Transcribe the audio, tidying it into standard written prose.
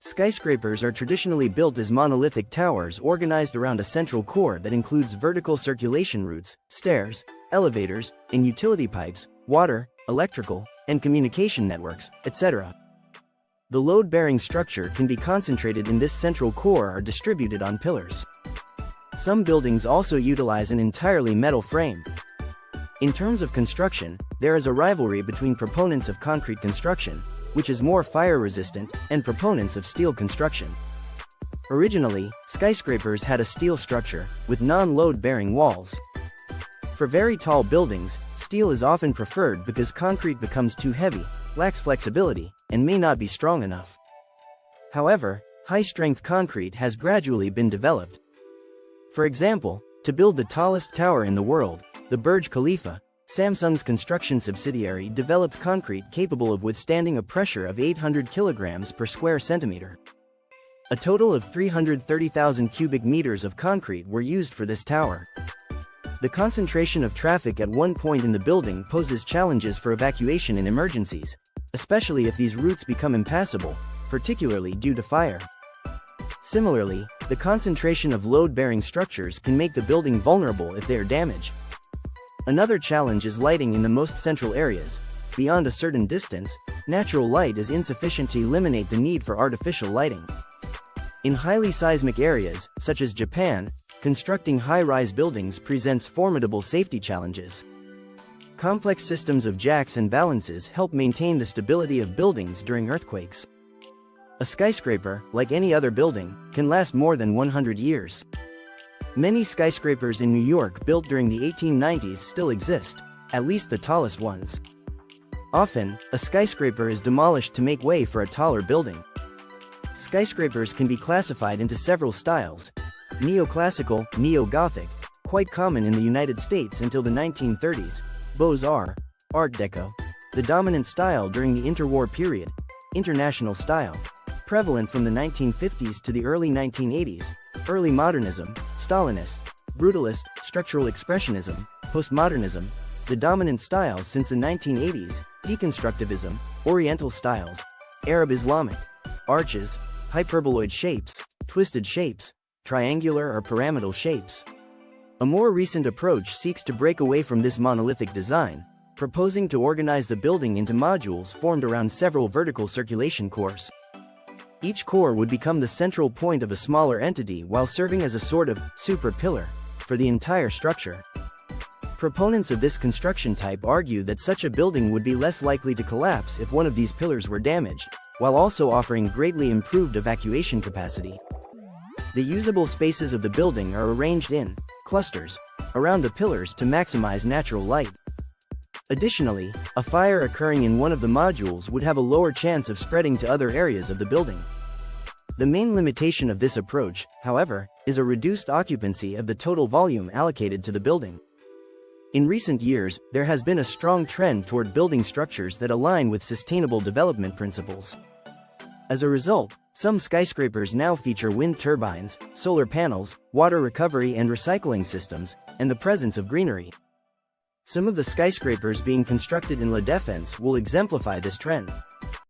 Skyscrapers are traditionally built as monolithic towers organized around a central core that includes vertical circulation routes, stairs, elevators, and utility pipes, water, electrical, and communication networks, etc. The load-bearing structure can be concentrated in this central core or distributed on pillars. Some buildings also utilize an entirely metal frame. In terms of construction, there is a rivalry between proponents of concrete construction, which is more fire-resistant, and proponents of steel construction. Originally, skyscrapers had a steel structure, with non-load-bearing walls. For very tall buildings, steel is often preferred because concrete becomes too heavy, lacks flexibility, and may not be strong enough. However, high-strength concrete has gradually been developed. For example, to build the tallest tower in the world, the Burj Khalifa, Samsung's construction subsidiary developed concrete capable of withstanding a pressure of 800 kilograms per square centimeter. A total of 330,000 cubic meters of concrete were used for this tower. The concentration of traffic at one point in the building poses challenges for evacuation in emergencies, especially if these routes become impassable, particularly due to fire. Similarly, the concentration of load-bearing structures can make the building vulnerable if they are damaged. Another challenge is lighting in the most central areas. Beyond a certain distance, natural light is insufficient to eliminate the need for artificial lighting. In highly seismic areas, such as Japan, constructing high-rise buildings presents formidable safety challenges. Complex systems of jacks and balances help maintain the stability of buildings during earthquakes. A skyscraper, like any other building, can last more than 100 years. Many skyscrapers in New York built during the 1890s still exist, at least the tallest ones. Often, a skyscraper is demolished to make way for a taller building. Skyscrapers can be classified into several styles: neoclassical, neo-Gothic, quite common in the United States until the 1930s, Beaux-Arts, Art Deco, the dominant style during the interwar period, international style, prevalent from the 1950s to the early 1980s, early modernism, Stalinist, brutalist, structural expressionism, postmodernism, the dominant style since the 1980s, deconstructivism, oriental styles, Arab Islamic, arches, hyperboloid shapes, twisted shapes, triangular or pyramidal shapes. A more recent approach seeks to break away from this monolithic design, proposing to organize the building into modules formed around several vertical circulation cores. Each core would become the central point of a smaller entity while serving as a sort of super pillar for the entire structure. Proponents of this construction type argue that such a building would be less likely to collapse if one of these pillars were damaged, while also offering greatly improved evacuation capacity. The usable spaces of the building are arranged in clusters around the pillars to maximize natural light. Additionally, a fire occurring in one of the modules would have a lower chance of spreading to other areas of the building. The main limitation of this approach, however, is a reduced occupancy of the total volume allocated to the building. In recent years, there has been a strong trend toward building structures that align with sustainable development principles. As a result, some skyscrapers now feature wind turbines, solar panels, water recovery and recycling systems, and the presence of greenery. Some of the skyscrapers being constructed in La Défense will exemplify this trend.